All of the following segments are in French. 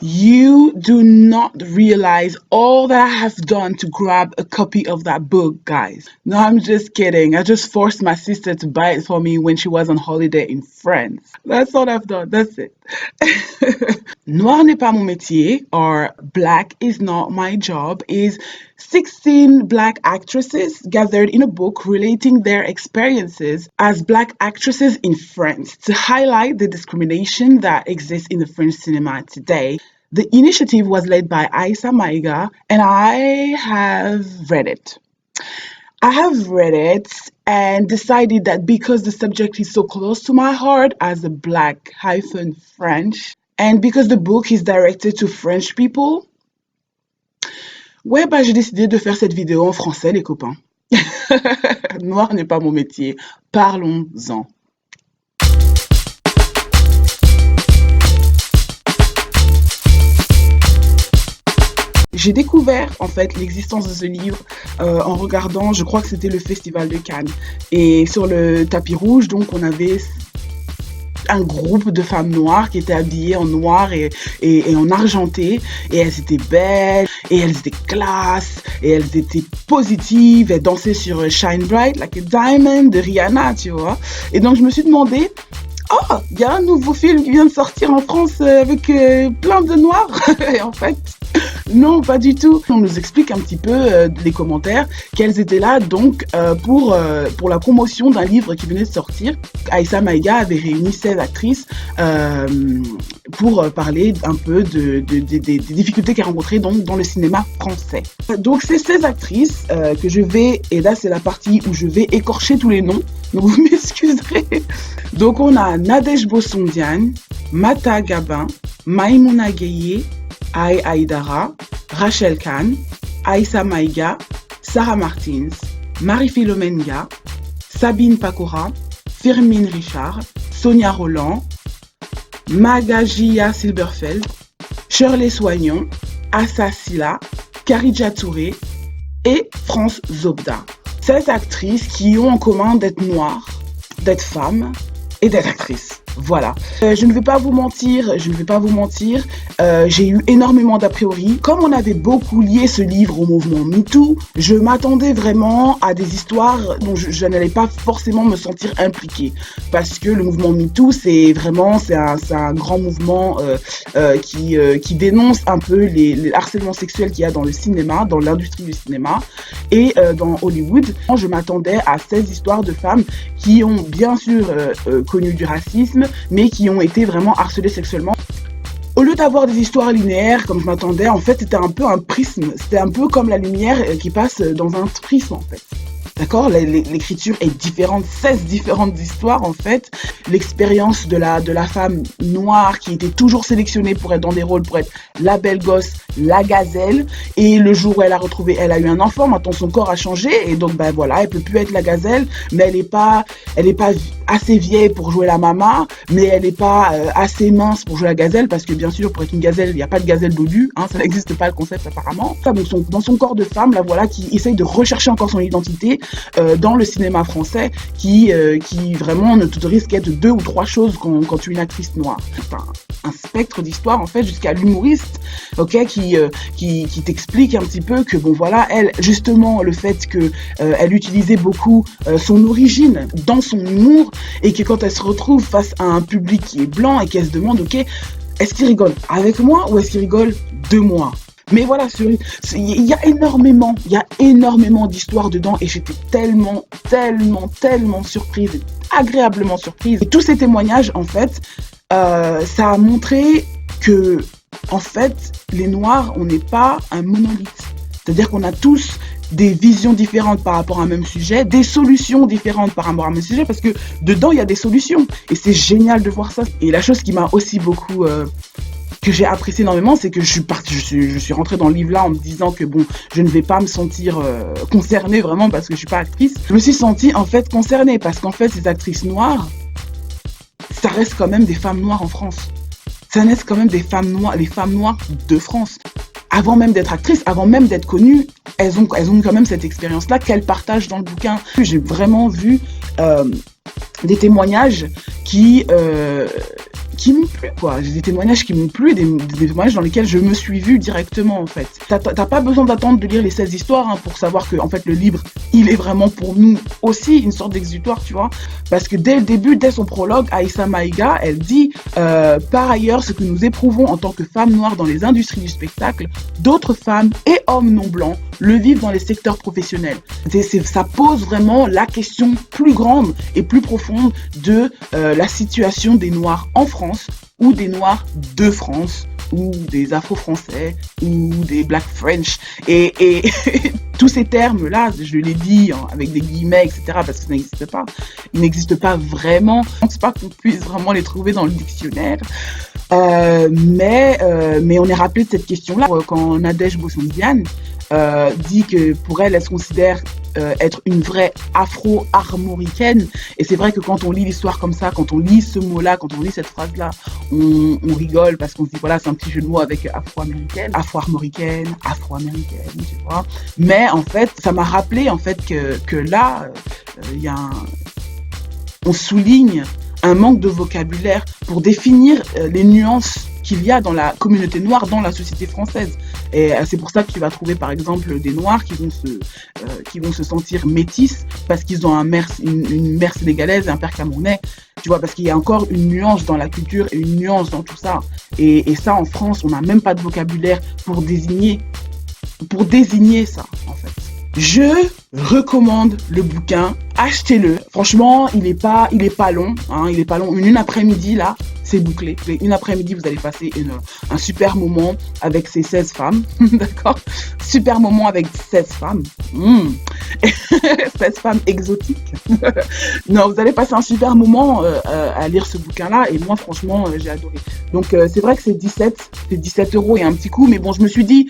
You do not realize all that I have done to grab a copy of that book, guys. No, I'm just kidding. I just forced my sister to buy it for me when she was on holiday in France. That's all I've done. That's it. Noir n'est pas mon métier, or Black is not my job, is 16 Black actresses gathered in a book relating their experiences as Black actresses in France to highlight the discrimination that exists in the French cinema today. The initiative was led by Aissa Maiga, and I have read it. I have read it and decided that because the subject is so close to my heart as a Black hyphen French, and because the book is directed to French people, ouais, bah j'ai décidé de faire cette vidéo en français, les copains. Noir n'est pas mon métier. Parlons-en. J'ai découvert en fait l'existence de ce livre en regardant, je crois que c'était le Festival de Cannes. Et sur le tapis rouge, donc on avait un groupe de femmes noires qui étaient habillées en noir et en argenté. Et elles étaient belles, et elles étaient classe, et elles étaient positives. Elles dansaient sur Shine Bright Like a Diamond de Rihanna, tu vois. Et donc je me suis demandé, oh, il y a un nouveau film qui vient de sortir en France avec plein de noirs. Et en fait, non, pas du tout. On nous explique un petit peu les commentaires qu'elles étaient là donc pour la promotion d'un livre qui venait de sortir. Aissa Maiga avait réuni 16 actrices pour parler un peu des difficultés qu'elle rencontrait donc dans le cinéma français. Donc ces 16 actrices que je vais, et là c'est la partie où je vais écorcher tous les noms, donc vous m'excuserez. Donc on a Nadège Bossondiane, Mata Gabin, Maïmouna Gueye, Aïe Aïdara, Rachel Khan, Aissa Maiga, Sarah Martins, Marie-Philomène Ga, Sabine Pacora, Firmin Richard, Sonia Roland, Magagia Silberfeld, Shirley Soignon, Assa Silla, Karidja Touré et France Zobda. 16 actrices qui ont en commun d'être noires, d'être femmes et d'être actrices. Voilà. Je ne vais pas vous mentir, j'ai eu énormément d'a priori. Comme on avait beaucoup lié ce livre au mouvement MeToo, je m'attendais vraiment à des histoires dont je n'allais pas forcément me sentir impliquée. Parce que le mouvement MeToo, c'est un grand mouvement qui dénonce un peu les harcèlements sexuels qu'il y a dans le cinéma, dans l'industrie du cinéma et dans Hollywood. Je m'attendais à 16 histoires de femmes qui ont bien sûr connu du racisme, mais qui ont été vraiment harcelées sexuellement. Au lieu d'avoir des histoires linéaires comme je m'attendais, en fait, c'était un peu un prisme. C'était un peu comme la lumière qui passe dans un prisme, en fait. D'accord, l'écriture est différente, 16 différentes histoires en fait. L'expérience de la femme noire qui était toujours sélectionnée pour être dans des rôles, pour être la belle gosse, la gazelle. Et le jour où elle a eu un enfant, maintenant son corps a changé et donc ben voilà, elle peut plus être la gazelle, mais elle est pas assez vieille pour jouer la maman, mais elle est pas assez mince pour jouer la gazelle parce que bien sûr pour être une gazelle, il n'y a pas de gazelle dodue, hein, ça n'existe pas le concept apparemment. Donc dans son corps de femme, là voilà, qui essaye de rechercher encore son identité. Dans le cinéma français qui vraiment ne t'autorise qu'à être 2 ou 3 choses quand tu es une actrice noire. C'est un spectre d'histoire en fait jusqu'à l'humoriste, ok, qui t'explique un petit peu que bon voilà, elle justement le fait que elle utilisait beaucoup son origine dans son humour et que quand elle se retrouve face à un public qui est blanc et qu'elle se demande ok, est-ce qu'il rigole avec moi ou est-ce qu'il rigole de moi? Mais voilà, il y a énormément d'histoires dedans et j'étais tellement surprise, agréablement surprise. Et tous ces témoignages, en fait, ça a montré que, en fait, les Noirs, on n'est pas un monolithe. C'est-à-dire qu'on a tous des visions différentes par rapport à un même sujet, des solutions différentes par rapport à un même sujet, parce que dedans, il y a des solutions. Et c'est génial de voir ça. Et la chose qui m'a aussi beaucoup... que j'ai apprécié énormément, c'est que je suis rentrée dans le livre là en me disant que bon, je ne vais pas me sentir concernée vraiment parce que je suis pas actrice. Je me suis sentie en fait concernée parce qu'en fait ces actrices noires, ça reste quand même des femmes noires en France. Ça reste quand même des femmes noires, les femmes noires de France. Avant même d'être actrices, avant même d'être connues, elles ont quand même cette expérience-là qu'elles partagent dans le bouquin. J'ai vraiment vu des témoignages qui qui m'ont plu, quoi. J'ai des témoignages qui m'ont plu, des témoignages dans lesquels je me suis vue directement, en fait. T'as pas besoin d'attendre de lire les 16 histoires pour savoir que, en fait, le livre, il est vraiment pour nous aussi une sorte d'exutoire, tu vois. Parce que dès le début, dès son prologue, Aïssa Maïga, elle dit par ailleurs, ce que nous éprouvons en tant que femmes noires dans les industries du spectacle, d'autres femmes et hommes non blancs le vivent dans les secteurs professionnels. Ça pose vraiment la question plus grande et plus profonde de la situation des Noirs en France ou des Noirs de France ou des Afro-Français ou des Black French et tous ces termes-là, je les dis avec des guillemets, etc. parce que ça n'existe pas. Ils n'existent pas vraiment. Je ne pense pas qu'on puisse vraiment les trouver dans le dictionnaire. Mais on est rappelé de cette question-là quand Nadège Bossondiane dit que pour elle se considère être une vraie afro-armoricaine. Et c'est vrai que quand on lit l'histoire comme ça, quand on lit ce mot-là, quand on lit cette phrase-là, on rigole parce qu'on se dit, voilà, c'est un petit jeu de mots avec afro-américaine, afro-armoricaine, afro-américaine, tu vois. Mais en fait, ça m'a rappelé en fait que là, on souligne un manque de vocabulaire pour définir les nuances qu'il y a dans la communauté noire, dans la société française. Et c'est pour ça que tu vas trouver par exemple des Noirs qui vont se sentir métis parce qu'ils ont une mère sénégalaise et un père camerounais. Tu vois, parce qu'il y a encore une nuance dans la culture et une nuance dans tout ça. Et ça, en France, on n'a même pas de vocabulaire pour désigner ça, en fait. Je recommande le bouquin, achetez-le. Franchement, il est pas long, il est pas long. Une après-midi là, c'est bouclé. Une après-midi, vous allez passer un super moment avec ces 16 femmes, d'accord? Super moment avec 16 femmes. 16 femmes exotiques. Non, vous allez passer un super moment à lire ce bouquin-là et moi, franchement, j'ai adoré. Donc, c'est vrai que c'est 17 € et un petit coup, mais bon, je me suis dit,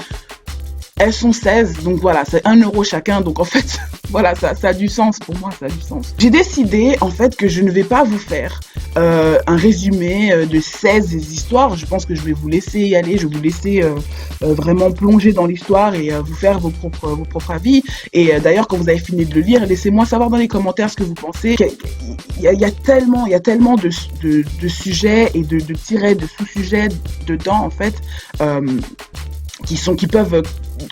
elles sont 16, donc voilà, c'est 1 € chacun. Donc en fait, voilà, ça a du sens pour moi, ça a du sens. J'ai décidé en fait que je ne vais pas vous faire un résumé de 16 histoires. Je pense que je vais vous laisser y aller, je vais vous laisser vraiment plonger dans l'histoire et vous faire vos propres avis. Et d'ailleurs, quand vous avez fini de le lire, laissez-moi savoir dans les commentaires ce que vous pensez. Il y a tellement de sujets et de tirets, de sous-sujets dedans en fait. Qui peuvent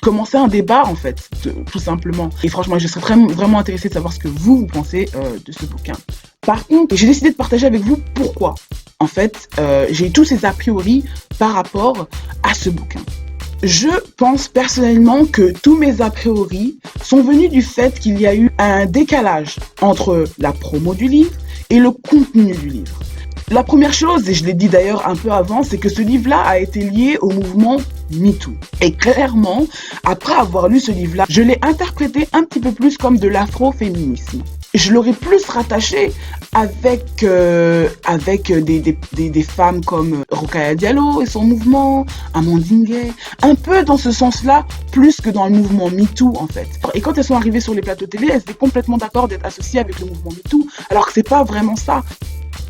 commencer un débat en fait, tout simplement. Et franchement, je serais vraiment intéressée de savoir ce que vous pensez de ce bouquin. Par contre, j'ai décidé de partager avec vous pourquoi. En fait, j'ai tous ces a priori par rapport à ce bouquin. Je pense personnellement que tous mes a priori sont venus du fait qu'il y a eu un décalage entre la promo du livre et le contenu du livre. La première chose, et je l'ai dit d'ailleurs un peu avant, c'est que ce livre-là a été lié au mouvement MeToo. Et clairement, après avoir lu ce livre-là, je l'ai interprété un petit peu plus comme de l'afroféminisme. Je l'aurais plus rattaché avec des femmes comme Rokhaya Diallo et son mouvement, Amandine Gay, un peu dans ce sens-là, plus que dans le mouvement MeToo en fait. Et quand elles sont arrivées sur les plateaux télé, elles étaient complètement d'accord d'être associées avec le mouvement MeToo, alors que c'est pas vraiment ça.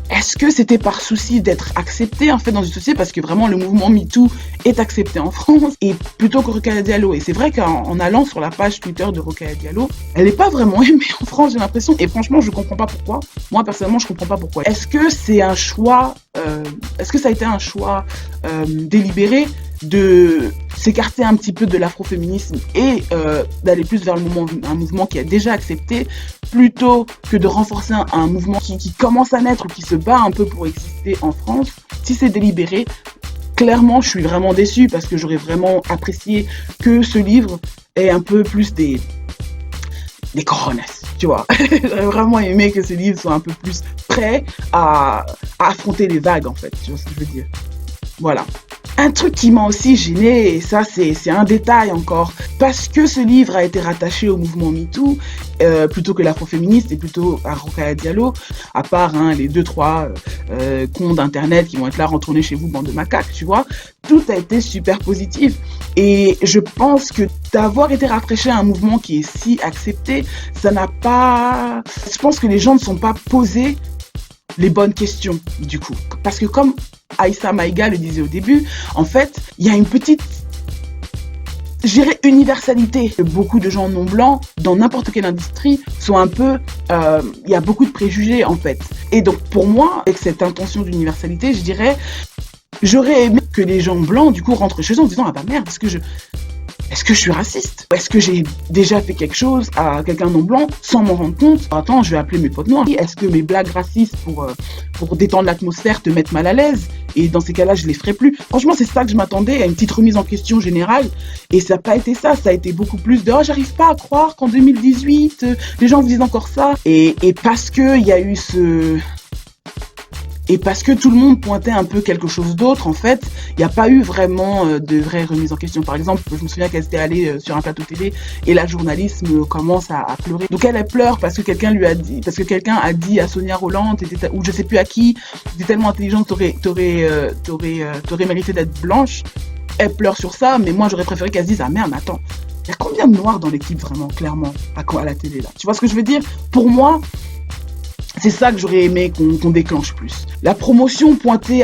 Est-ce que c'était par souci d'être accepté en fait dans une société, parce que vraiment le mouvement MeToo est accepté en France et plutôt que Rokhaya Diallo. Et c'est vrai qu'en allant sur la page Twitter de Rokhaya Diallo, elle n'est pas vraiment aimée en France, j'ai l'impression. Et franchement, je comprends pas pourquoi. Moi personnellement, je comprends pas pourquoi. Est-ce que c'est un choix est-ce que ça a été un choix délibéré de s'écarter un petit peu de l'afroféminisme et d'aller plus vers un mouvement qui est déjà accepté, plutôt que de renforcer un mouvement qui commence à naître, qui se bat un peu pour exister en France? Si c'est délibéré, clairement, je suis vraiment déçue parce que j'aurais vraiment apprécié que ce livre ait un peu plus des coronas, tu vois. J'aurais vraiment aimé que ce livre soit un peu plus prêt à affronter les vagues, en fait. Tu vois ce que je veux dire? Voilà. Un truc qui m'a aussi gênée, et ça c'est un détail encore, parce que ce livre a été rattaché au mouvement MeToo, plutôt que l'afroféministe et plutôt à Rokhaya Diallo, à part les 2-3 cons d'internet qui vont être là, retourner chez vous, bande de macaques, tu vois, tout a été super positif. Et je pense que d'avoir été rattaché à un mouvement qui est si accepté, ça n'a pas... Je pense que les gens ne sont pas posés les bonnes questions, du coup. Parce que comme Aïssa Maïga le disait au début, en fait, il y a une petite... j'irais universalité. Beaucoup de gens non blancs, dans n'importe quelle industrie, sont un peu... Il y a beaucoup de préjugés, en fait. Et donc, pour moi, avec cette intention d'universalité, je dirais... J'aurais aimé que les gens blancs, du coup, rentrent chez eux en disant « Ah bah merde, est-ce que je suis raciste? Est-ce que j'ai déjà fait quelque chose à quelqu'un non blanc sans m'en rendre compte? Attends, je vais appeler mes potes noirs. Est-ce que mes blagues racistes pour détendre l'atmosphère te mettent mal à l'aise? Et dans ces cas-là, je les ferai plus. Franchement, c'est ça que je m'attendais, à une petite remise en question générale. Et ça n'a pas été ça. Ça a été beaucoup plus de « Oh, j'arrive pas à croire qu'en 2018, les gens vous disent encore ça. » Et parce que il y a eu ce... Et parce que tout le monde pointait un peu quelque chose d'autre, en fait, il n'y a pas eu vraiment de vraie remise en question. Par exemple, je me souviens qu'elle était allée sur un plateau télé et la journaliste commence à pleurer. Donc elle pleure parce que quelqu'un lui a dit, parce que quelqu'un a dit à Sonia Rolland, ou je sais plus à qui, t'es tellement intelligente, t'aurais mérité d'être blanche. Elle pleure sur ça, mais moi j'aurais préféré qu'elle se dise, ah merde, attends, il y a combien de noirs dans l'équipe vraiment, clairement, à la télé là? Tu vois ce que je veux dire? Pour moi, c'est ça que j'aurais aimé qu'on déclenche plus. La promotion pointer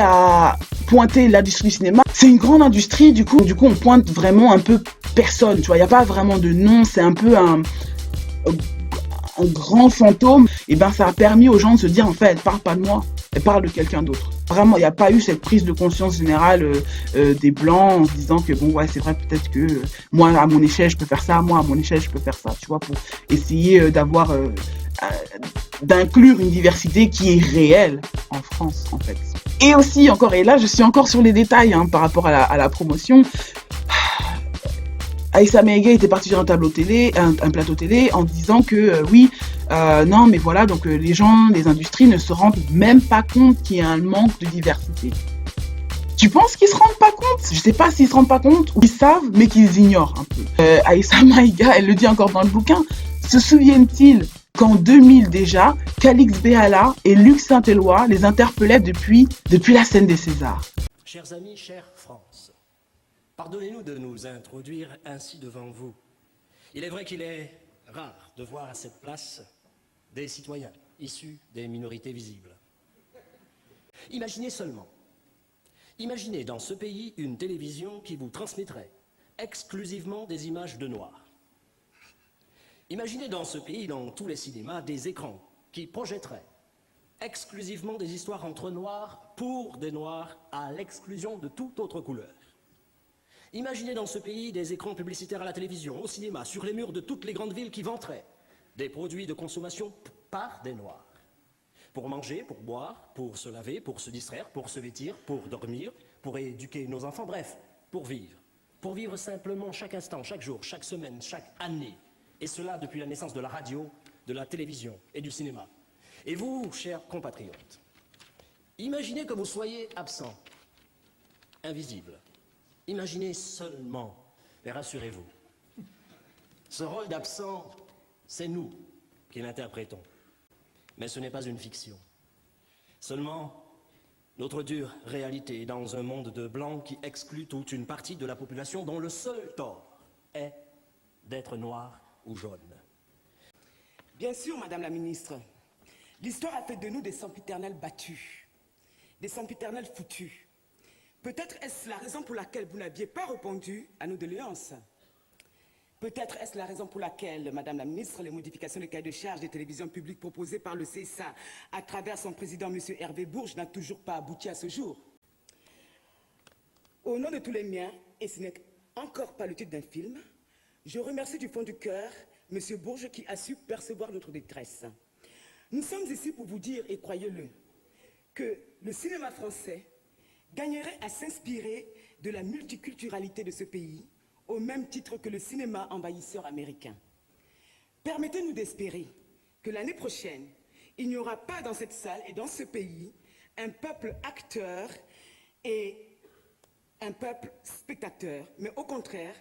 l'industrie du cinéma, c'est une grande industrie, du coup on pointe vraiment un peu personne, tu vois, il n'y a pas vraiment de nom, c'est un peu un grand fantôme. Et ben ça a permis aux gens de se dire, en fait, elle parle pas de moi, elle parle de quelqu'un d'autre. Vraiment, il n'y a pas eu cette prise de conscience générale des Blancs en se disant que bon, ouais, c'est vrai, peut-être que moi, à mon échelle, je peux faire ça, moi, à mon échelle, je peux faire ça, tu vois, pour essayer d'inclure une diversité qui est réelle en France, en fait. Et aussi, encore, et là, je suis encore sur les détails par rapport à la promotion. Aïssa Meïga était partie sur un plateau télé, en disant que oui, non, mais voilà, donc les gens, les industries ne se rendent même pas compte qu'il y a un manque de diversité. Tu penses qu'ils se rendent pas compte? Je sais pas s'ils se rendent pas compte ou ils savent, mais qu'ils ignorent un peu. Aïssa Maïga, elle le dit encore dans le bouquin, se souviennent-ils qu'en 2000 déjà, Calix Béala et Luc Saint-Éloi les interpellaient depuis la scène des Césars. Chers amis, chère France, pardonnez-nous de nous introduire ainsi devant vous. Il est vrai qu'il est rare de voir à cette place des citoyens issus des minorités visibles. Imaginez seulement, imaginez dans ce pays une télévision qui vous transmettrait exclusivement des images de noirs. Imaginez dans ce pays, dans tous les cinémas, des écrans qui projetteraient exclusivement des histoires entre noirs pour des noirs à l'exclusion de toute autre couleur. Imaginez dans ce pays des écrans publicitaires à la télévision, au cinéma, sur les murs de toutes les grandes villes qui vanteraient des produits de consommation par des noirs. Pour manger, pour boire, pour se laver, pour se distraire, pour se vêtir, pour dormir, pour éduquer nos enfants, bref, pour vivre. Pour vivre simplement chaque instant, chaque jour, chaque semaine, chaque année. Et cela depuis la naissance de la radio, de la télévision et du cinéma. Et vous, chers compatriotes, imaginez que vous soyez absent, invisible. Imaginez seulement, et rassurez-vous, ce rôle d'absent, c'est nous qui l'interprétons. Mais ce n'est pas une fiction. Seulement, notre dure réalité est dans un monde de blancs qui exclut toute une partie de la population dont le seul tort est d'être noir ou jaune. Bien sûr, Madame la Ministre, l'histoire a fait de nous des sempiternels battus, des sempiternels foutus. Peut-être est-ce la raison pour laquelle vous n'aviez pas répondu à nos doléances. Peut-être est-ce la raison pour laquelle, Madame la Ministre, les modifications des cahiers de charges des télévisions publiques proposées par le CSA à travers son président, M. Hervé Bourges, n'a toujours pas abouti à ce jour. Au nom de tous les miens, et ce n'est encore pas le titre d'un film, je remercie du fond du cœur M. Bourges qui a su percevoir notre détresse. Nous sommes ici pour vous dire, et croyez-le, que le cinéma français gagnerait à s'inspirer de la multiculturalité de ce pays, au même titre que le cinéma envahisseur américain. Permettez-nous d'espérer que l'année prochaine, il n'y aura pas dans cette salle et dans ce pays un peuple acteur et un peuple spectateur, mais au contraire,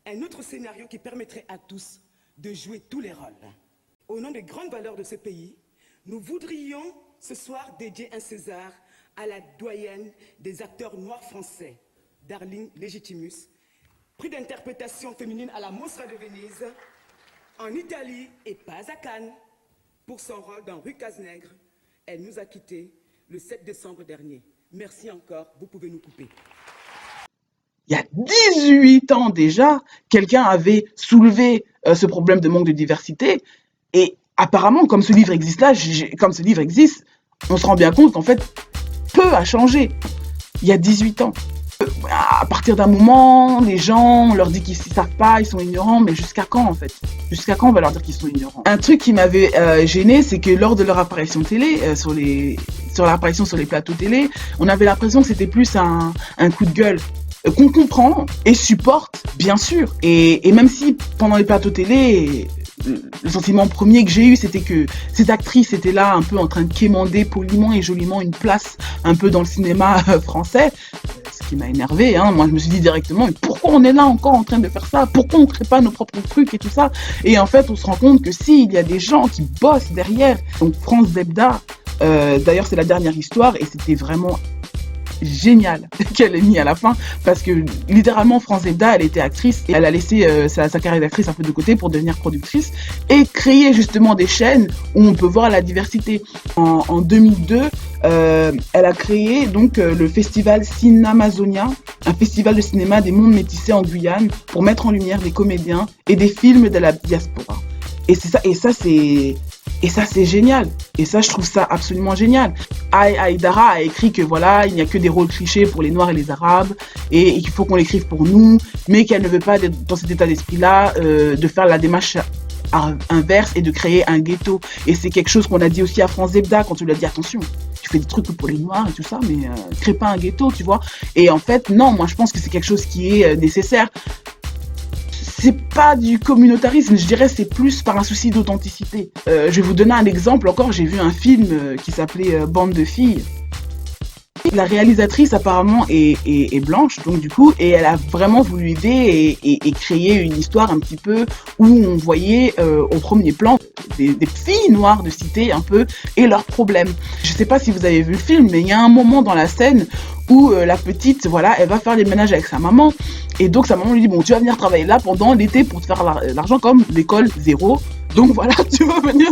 un autre scénario qui permettrait à tous de jouer tous les rôles. Au nom des grandes valeurs de ce pays, nous voudrions ce soir dédier un César à la doyenne des acteurs noirs français, Darling Legitimus, prix d'interprétation féminine à la Mostra de Venise, en Italie et pas à Cannes, pour son rôle dans Rue Cazenègre. Elle nous a quittés le 7 décembre dernier. Merci encore, vous pouvez nous couper. il y a 18 ans déjà, quelqu'un avait soulevé ce problème de manque de diversité. Et apparemment, comme ce livre existe là, comme ce livre existe, on se rend bien compte qu'en fait, peu a changé il y a 18 ans. À partir d'un moment, les gens, on leur dit qu'ils ne savent pas, ils sont ignorants, mais jusqu'à quand en fait? Jusqu'à quand on va leur dire qu'ils sont ignorants? Un truc qui m'avait gêné, c'est que lors de leur apparition télé, sur l'apparition sur les plateaux télé, on avait l'impression que c'était plus un coup de gueule qu'on comprend et supporte, bien sûr. Et même si pendant les plateaux télé, le sentiment premier que j'ai eu, c'était que ces actrices étaient là un peu en train de quémander poliment et joliment une place un peu dans le cinéma français, ce qui m'a énervé, hein. Moi je me suis dit directement, mais pourquoi on est là encore en train de faire ça? Pourquoi on crée pas nos propres trucs et tout ça? Et en fait on se rend compte que si, il y a des gens qui bossent derrière. Donc France Zebda, d'ailleurs c'est la dernière histoire et c'était vraiment génial qu'elle ait mis à la fin parce que littéralement France Zebda elle était actrice et elle a laissé sa carrière d'actrice un peu de côté pour devenir productrice et créer justement des chaînes où on peut voir la diversité. En 2002 elle a créé donc le festival Cinamazonia, un festival de cinéma des mondes métissés en Guyane pour mettre en lumière des comédiens et des films de la diaspora. Et ça c'est génial. Et ça je trouve ça absolument génial. Aïdara a écrit que voilà, il n'y a que des rôles clichés pour les Noirs et les Arabes et qu'il faut qu'on l'écrive pour nous, mais qu'elle ne veut pas dans cet état d'esprit-là de faire la démarche inverse et de créer un ghetto. Et c'est quelque chose qu'on a dit aussi à France Zebda quand tu lui as dit attention, tu fais des trucs pour les Noirs et tout ça, mais crée pas un ghetto, tu vois. Et en fait, non, moi je pense que c'est quelque chose qui est nécessaire. C'est pas du communautarisme, je dirais c'est plus par un souci d'authenticité. Je vais vous donner un exemple encore, j'ai vu un film qui s'appelait Bande de filles. La réalisatrice apparemment est blanche, donc du coup, et elle a vraiment voulu aider et créer une histoire un petit peu où on voyait au premier plan des filles noires de cité un peu et leurs problèmes. Je sais pas si vous avez vu le film, mais il y a un moment dans la scène où la petite, voilà, elle va faire des ménages avec sa maman et donc sa maman lui dit bon, tu vas venir travailler là pendant l'été pour te faire l'argent comme l'école zéro. Donc voilà, tu vas venir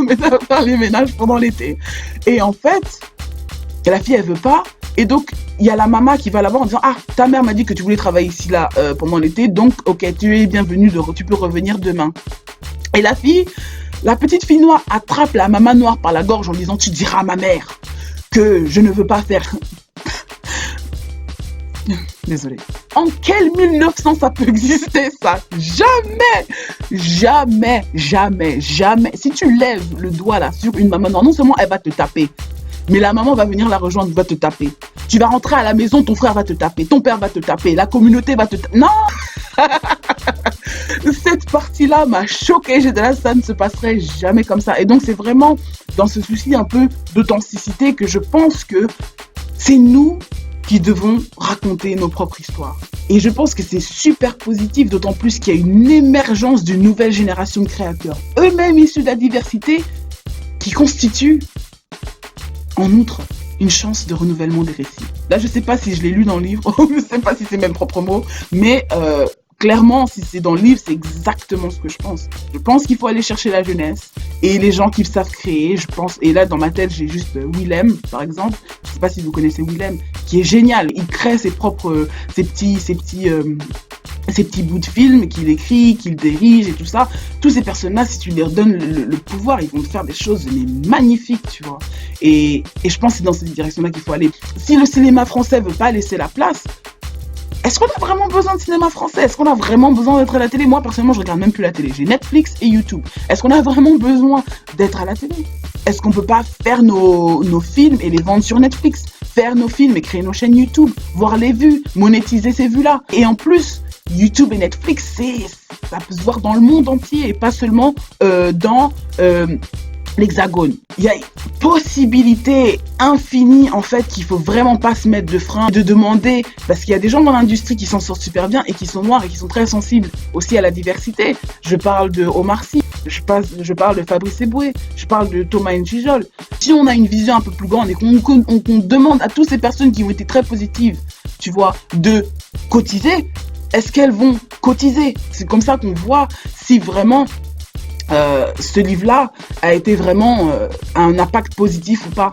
faire les ménages pendant l'été. Et en fait, la fille elle veut pas. Et donc, il y a la maman qui va là-bas en disant « Ah, ta mère m'a dit que tu voulais travailler ici, là, pendant l'été, donc, ok, tu es bienvenue, tu peux revenir demain. » Et la petite fille noire attrape la maman noire par la gorge en disant « Tu diras à ma mère que je ne veux pas faire... » Désolée. En quel 1900 ça peut exister, ça? Jamais! Jamais, jamais, jamais. Si tu lèves le doigt, là, sur une maman noire, non seulement elle va te taper, mais la maman va venir la rejoindre, va te taper. Tu vas rentrer à la maison, ton frère va te taper, ton père va te taper, la communauté va te taper. Non! Cette partie-là m'a choquée. J'étais là, ça ne se passerait jamais comme ça. Et donc, c'est vraiment dans ce souci un peu d'authenticité que je pense que c'est nous qui devons raconter nos propres histoires. Et je pense que c'est super positif, d'autant plus qu'il y a une émergence d'une nouvelle génération de créateurs, eux-mêmes issus de la diversité, qui constituent en outre une chance de renouvellement des récits. Là, je sais pas si je l'ai lu dans le livre, je sais pas si c'est mes propres mots, mais clairement, si c'est dans le livre, c'est exactement ce que je pense. Je pense qu'il faut aller chercher la jeunesse et les gens qui savent créer, je pense. Et là, dans ma tête, j'ai juste Willem, par exemple. Je sais pas si vous connaissez Willem, qui est génial. Il crée ses petits bouts de films qu'il écrit, qu'il dirige et tout ça. Tous ces personnes-là, si tu leur donnes le pouvoir, ils vont te faire des choses mais magnifiques, tu vois. Et je pense que c'est dans cette direction-là qu'il faut aller. Si le cinéma français veut pas laisser la place, est-ce qu'on a vraiment besoin de cinéma français? Est-ce qu'on a vraiment besoin d'être à la télé? Moi, personnellement, je regarde même plus la télé. J'ai Netflix et YouTube. Est-ce qu'on a vraiment besoin d'être à la télé? Est-ce qu'on peut pas faire nos films et les vendre sur Netflix? Faire nos films et créer nos chaînes YouTube, voir les vues, monétiser ces vues-là. Et en plus, YouTube et Netflix, ça peut se voir dans le monde entier et pas seulement dans l'Hexagone. Il y a une possibilité infinie en fait qu'il faut vraiment pas se mettre de frein, de demander, parce qu'il y a des gens dans l'industrie qui s'en sortent super bien et qui sont noirs et qui sont très sensibles aussi à la diversité. Je parle de Omar Sy, je parle de Fabrice Eboué, je parle de Thomas Njijol. Si on a une vision un peu plus grande et qu'on demande à toutes ces personnes qui ont été très positives, tu vois, de cotiser, est-ce qu'elles vont cotiser? C'est comme ça qu'on voit si vraiment ce livre-là a été vraiment un impact positif ou pas.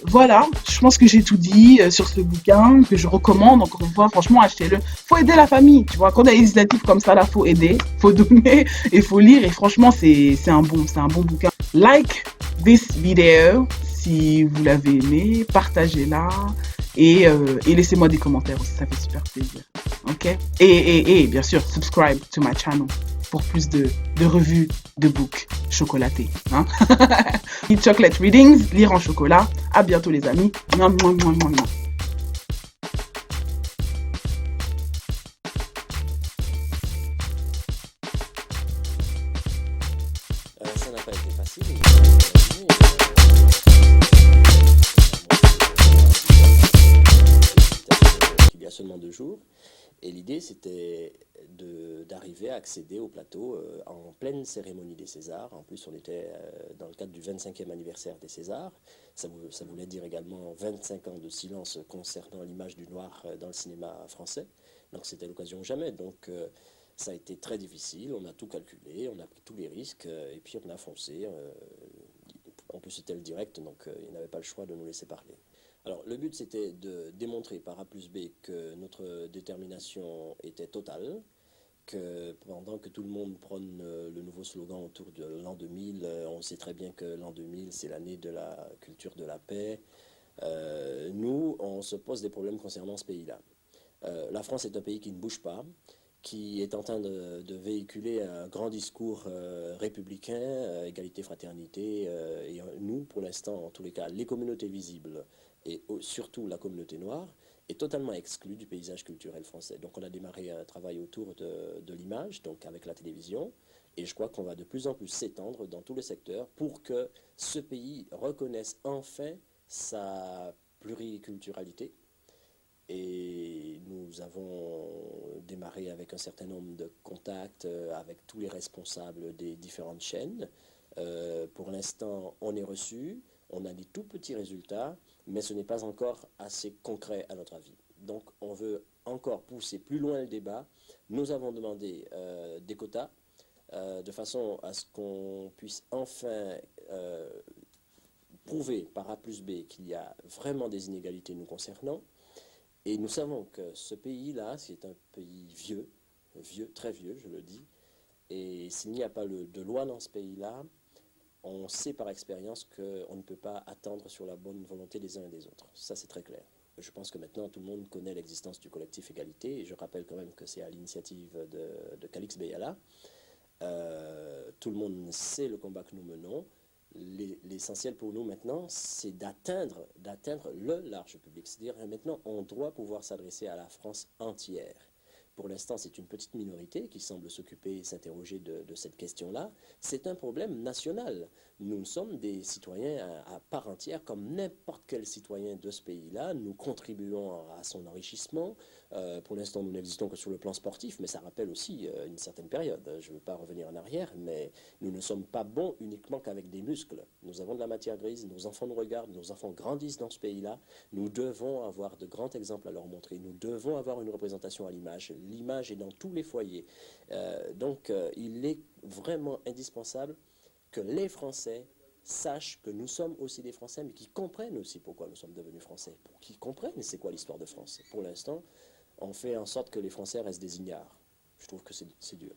Voilà, je pense que j'ai tout dit sur ce bouquin que je recommande. Encore une fois, franchement, achetez-le. Faut aider la famille, tu vois. Quand on a des initiatives comme ça, là, faut aider, faut donner et faut lire. Et franchement, c'est un bon bouquin. Like this video si vous l'avez aimé, partagez-la et laissez-moi des commentaires aussi, ça fait super plaisir. Ok. Et bien sûr, subscribe to my channel pour plus de revues de books chocolatés. Hein. Eat Chocolate Readings, lire en chocolat. À bientôt les amis. Mouah, mouah, mouah, mouah, mouah. Ça n'a pas été facile. Il y a seulement 2 jours. Et l'idée, c'était d'arriver à accéder au plateau en pleine cérémonie des Césars. En plus, on était dans le cadre du 25e anniversaire des Césars. Ça voulait dire également 25 ans de silence concernant l'image du noir dans le cinéma français. Donc c'était l'occasion jamais. Donc ça a été très difficile. On a tout calculé, on a pris tous les risques et puis on a foncé. En plus, c'était le direct, donc il n'avait pas le choix de nous laisser parler. Alors, le but, c'était de démontrer par A plus B que notre détermination était totale, que pendant que tout le monde prône le nouveau slogan autour de l'an 2000, on sait très bien que l'an 2000, c'est l'année de la culture de la paix. Nous, on se pose des problèmes concernant ce pays-là. La France est un pays qui ne bouge pas, qui est en train de véhiculer un grand discours républicain, égalité, fraternité, et nous, pour l'instant, en tous les cas, les communautés visibles, et surtout la communauté noire, est totalement exclue du paysage culturel français. Donc on a démarré un travail autour de l'image, donc avec la télévision, et je crois qu'on va de plus en plus s'étendre dans tous les secteurs pour que ce pays reconnaisse enfin sa pluriculturalité. Et nous avons démarré avec un certain nombre de contacts avec tous les responsables des différentes chaînes. Pour l'instant, on est reçu, on a des tout petits résultats, mais ce n'est pas encore assez concret à notre avis. Donc on veut encore pousser plus loin le débat. Nous avons demandé des quotas de façon à ce qu'on puisse enfin prouver par A plus B qu'il y a vraiment des inégalités nous concernant. Et nous savons que ce pays-là, c'est un pays vieux, très vieux, je le dis, et s'il n'y a pas de loi dans ce pays-là, on sait par expérience qu'on ne peut pas attendre sur la bonne volonté des uns et des autres. Ça, c'est très clair. Je pense que maintenant, tout le monde connaît l'existence du collectif Égalité, et je rappelle quand même que c'est à l'initiative de Calix Beyala. Tout le monde sait le combat que nous menons. L'essentiel pour nous maintenant, c'est d'atteindre le large public. C'est-à-dire maintenant, on doit pouvoir s'adresser à la France entière. Pour l'instant, c'est une petite minorité qui semble s'occuper et s'interroger de cette question-là. C'est un problème national. Nous sommes des citoyens à part entière, comme n'importe quel citoyen de ce pays-là. Nous contribuons à son enrichissement. Pour l'instant, nous n'existons que sur le plan sportif, mais ça rappelle aussi une certaine période. Je ne veux pas revenir en arrière, mais nous ne sommes pas bons uniquement qu'avec des muscles. Nous avons de la matière grise, nos enfants nous regardent, nos enfants grandissent dans ce pays-là. Nous devons avoir de grands exemples à leur montrer. Nous devons avoir une représentation à l'image. L'image est dans tous les foyers. Donc, il est vraiment indispensable que les Français sachent que nous sommes aussi des Français, mais qui comprennent aussi pourquoi nous sommes devenus Français, qui comprennent c'est quoi l'histoire de France. Pour l'instant, on fait en sorte que les Français restent des ignares. Je trouve que c'est dur.